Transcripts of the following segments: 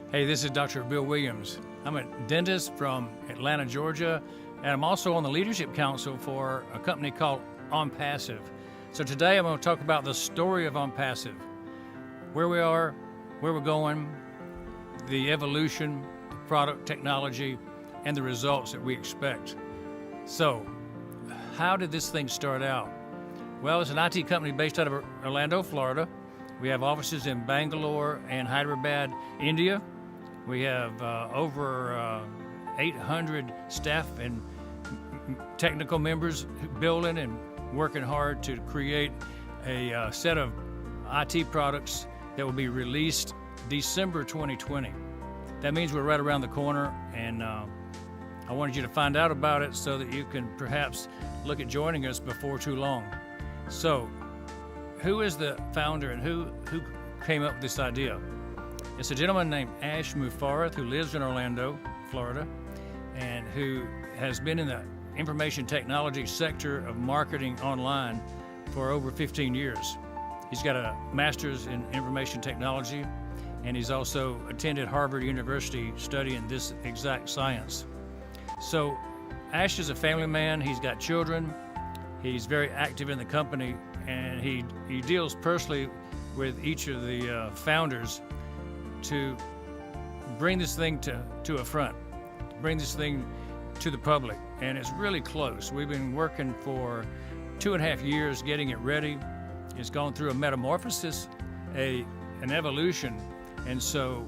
Hey, this is Dr. Bill Williams. I'm a dentist from Atlanta, Georgia, and I'm also on the Leadership Council for a company called Onpassive. So today I'm going to talk about the story of Onpassive, where we are, where we're going, the evolution, the product technology, and the results that we expect. So, how did this thing start out? Well, it's an IT company based out of Orlando, Florida. We have offices in Bangalore and Hyderabad, India. We have over 800 staff and technical members building and working hard to create a set of IT products that will be released December 2020. That means we're right around the corner, and I wanted you to find out about it so that you can perhaps look at joining us before too long. So, who is the founder and who came up with this idea? It's a gentleman named Mufareh who lives in Orlando, Florida, and who has been in the information technology sector of marketing online for over 15 years. He's got a master's in information technology, and he's also attended Harvard University studying this exact science. So Ash is a family man. He's got children. He's very active in the company, and he deals personally with each of the founders to bring this thing to a front, bring this thing to the public, and it's really close. We've been working for 2.5 years getting it ready. It's gone through a metamorphosis, an evolution, and so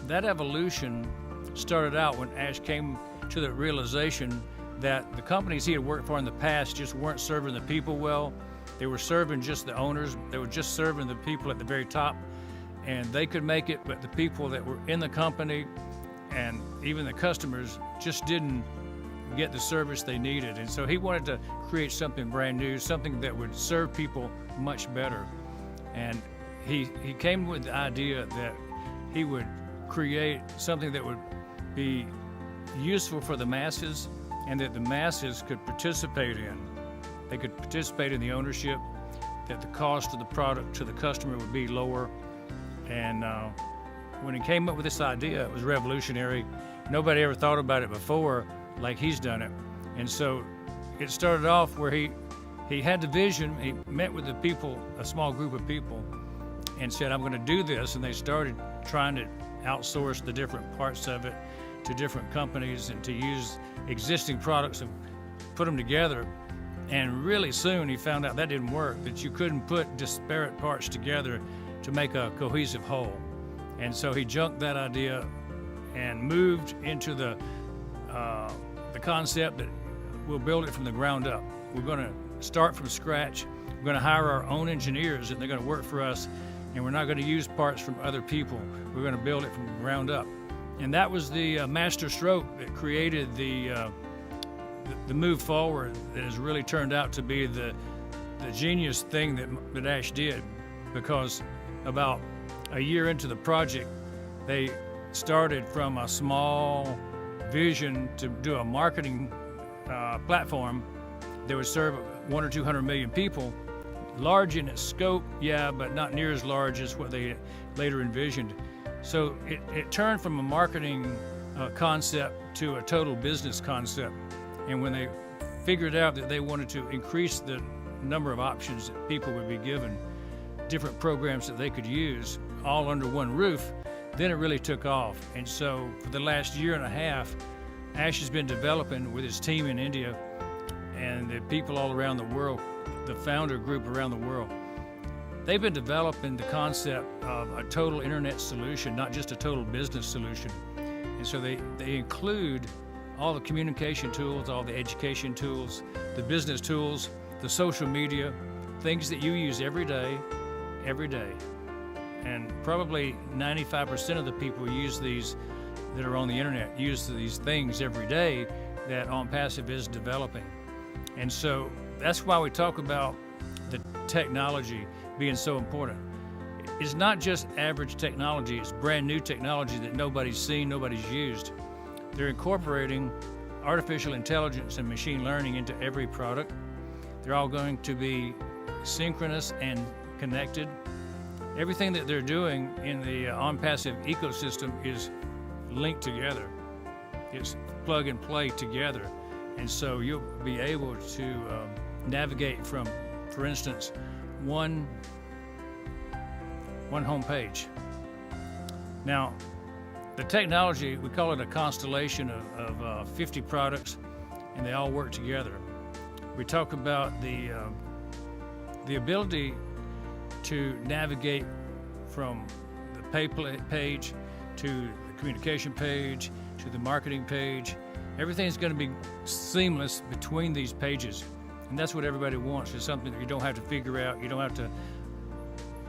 that evolution started out when Ash came to the realization that the companies he had worked for in the past just weren't serving the people well. They were serving just the owners. They were just serving the people at the very top, and they could make it, but the people that were in the company and even the customers just didn't get the service they needed. And so he wanted to create something brand new, something that would serve people much better. And he came with the idea that he would create something that would be useful for the masses and that the masses could participate in. They could participate in the ownership, that the cost of the product to the customer would be lower. And when he came up with this idea, it was revolutionary. Nobody ever thought about it before like he's done it. And so it started off where he had the vision. He met with the people, a small group of people, and said, I'm going to do this. And they started trying to outsource the different parts of it to different companies and to use existing products and put them together. And really soon he found out that didn't work, that you couldn't put disparate parts together to make a cohesive whole. And so he junked that idea and moved into the concept that we'll build it from the ground up. We're going to start from scratch. We're going to hire our own engineers, and they're going to work for us, and we're not going to use parts from other people. We're going to build it from the ground up. And that was the master stroke that created the move forward that has really turned out to be the genius thing that Ash did, because about a year into the project, they started from a small vision to do a marketing platform that would serve 100 or 200 million people. Large in its scope, yeah, but not near as large as what they later envisioned. So it turned from a marketing concept to a total business concept. And when they figured out that they wanted to increase the number of options that people would be given, different programs that they could use all under one roof, then it really took off. And so for the last 1.5 years, Ash has been developing with his team in India and the people all around the world, the founder group around the world. They've been developing the concept of a total internet solution, not just a total business solution. And so they include all the communication tools, all the education tools, the business tools, the social media, things that you use every day. And probably 95% of the people use these that are on the internet, use these things every day that Onpassive is developing. And so that's why we talk about the technology being so important. It's not just average technology, it's brand new technology that nobody's seen, nobody's used. They're incorporating artificial intelligence and machine learning into every product. They're all going to be synchronous and connected. Everything that they're doing in the Onpassive ecosystem is linked together. It's plug and play together. And so you'll be able to navigate from, for instance, one home page. Now, the technology, we call it a constellation of 50 products, and they all work together. We talk about the ability to navigate from the pay page to the communication page to the marketing page. Everything's going to be seamless between these pages, and that's what everybody wants. It's something that you don't have to figure out. You don't have to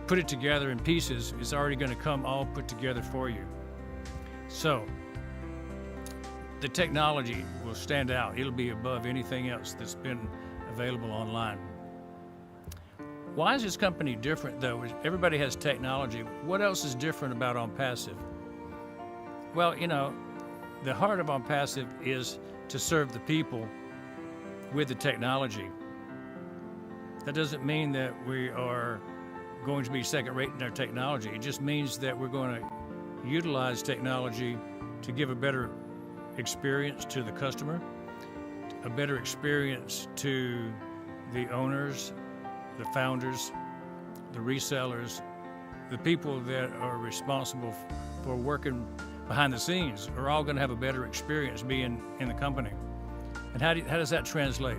put it together in pieces. It's already going to come all put together for you. So the technology will stand out. It'll be above anything else that's been available online. Why is this company different, though? Everybody has technology. What else is different about Onpassive? Well, you know, the heart of Onpassive is to serve the people with the technology. That doesn't mean that we are going to be second-rate in our technology. It just means that we're going to utilize technology to give a better experience to the customer, a better experience to the owners, the founders, the resellers, the people that are responsible for working behind the scenes are all going to have a better experience being in the company. And how does that translate?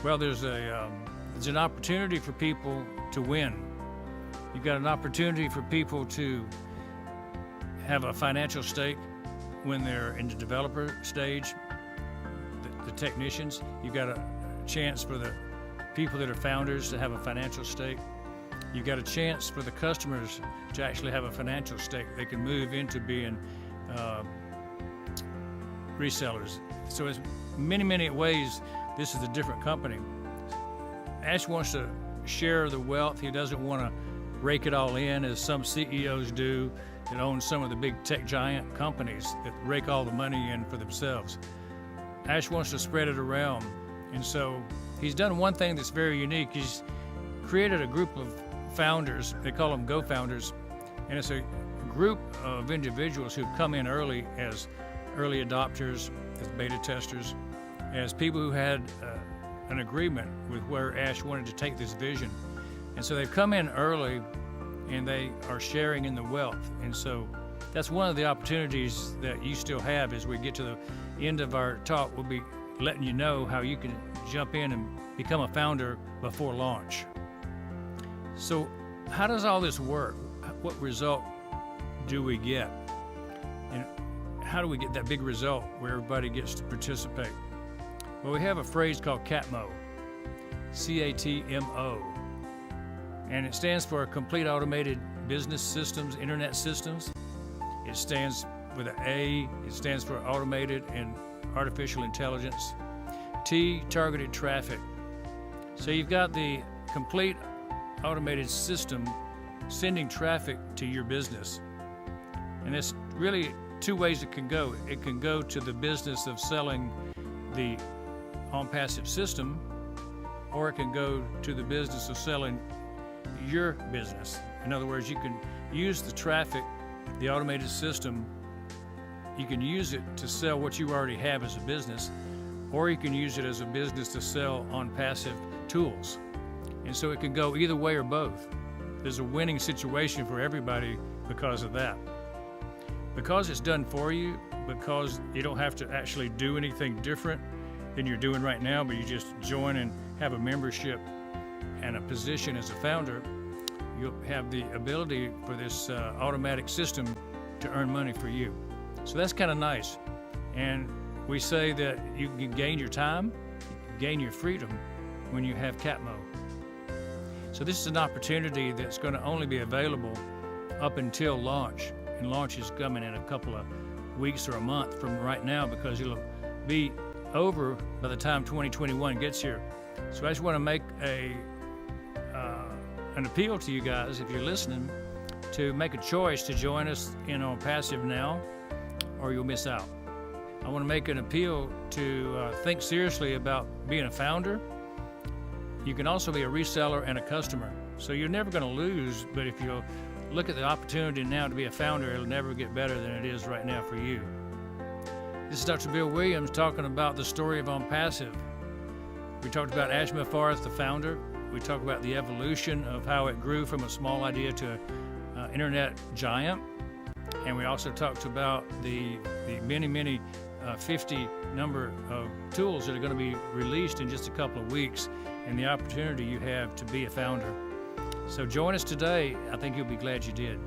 Well, there's an opportunity for people to win. You've got an opportunity for people to have a financial stake when they're in the developer stage, the technicians. You've got a chance for the people that are founders to have a financial stake. You've got a chance for the customers to actually have a financial stake. They can move into being resellers. So in many, many ways, this is a different company. Ash wants to share the wealth. He doesn't want to rake it all in as some CEOs do that own some of the big tech giant companies that rake all the money in for themselves. Ash wants to spread it around. And so he's done one thing that's very unique. He's created a group of founders. They call them Go Founders. And it's a group of individuals who've come in early as early adopters, as beta testers, as people who had an agreement with where Ash wanted to take this vision. And so they've come in early and they are sharing in the wealth. And so that's one of the opportunities that you still have as we get to the end of our talk. We'll be letting you know how you can jump in and become a founder before launch. So how does all this work? What result do we get? And how do we get that big result where everybody gets to participate? Well, we have a phrase called CATMO, C-A-T-M-O, and it stands for Complete Automated Business Systems, Internet Systems. It stands with an A, it stands for Automated and Artificial Intelligence. T, Targeted Traffic. So you've got the complete automated system sending traffic to your business. And there's really two ways it can go. It can go to the business of selling the Onpassive system, or it can go to the business of selling your business. In other words, you can use the traffic, the automated system, you can use it to sell what you already have as a business, or you can use it as a business to sell Onpassive tools. And so it can go either way or both. There's a winning situation for everybody because of that. Because it's done for you, because you don't have to actually do anything different than you're doing right now, but you just join and have a membership and a position as a founder, you'll have the ability for this automatic system to earn money for you. So that's kind of nice. And we say that you can gain your time, gain your freedom when you have CATMO. So this is an opportunity that's going to only be available up until launch. And launch is coming in a couple of weeks or a month from right now, because it'll be over by the time 2021 gets here. So I just want to make an appeal to you guys, if you're listening, to make a choice to join us in Onpassive now, or you'll miss out. I want to make an appeal to think seriously about being a founder. You can also be a reseller and a customer. So you're never going to lose, but if you look at the opportunity now to be a founder, it'll never get better than it is right now for you. This is Dr. Bill Williams talking about the story of Onpassive. We talked about Mufareh, the founder. We talked about the evolution of how it grew from a small idea to an internet giant. And we also talked about the many 50 number of tools that are going to be released in just a couple of weeks, and the opportunity you have to be a founder. So join us today. I think you'll be glad you did.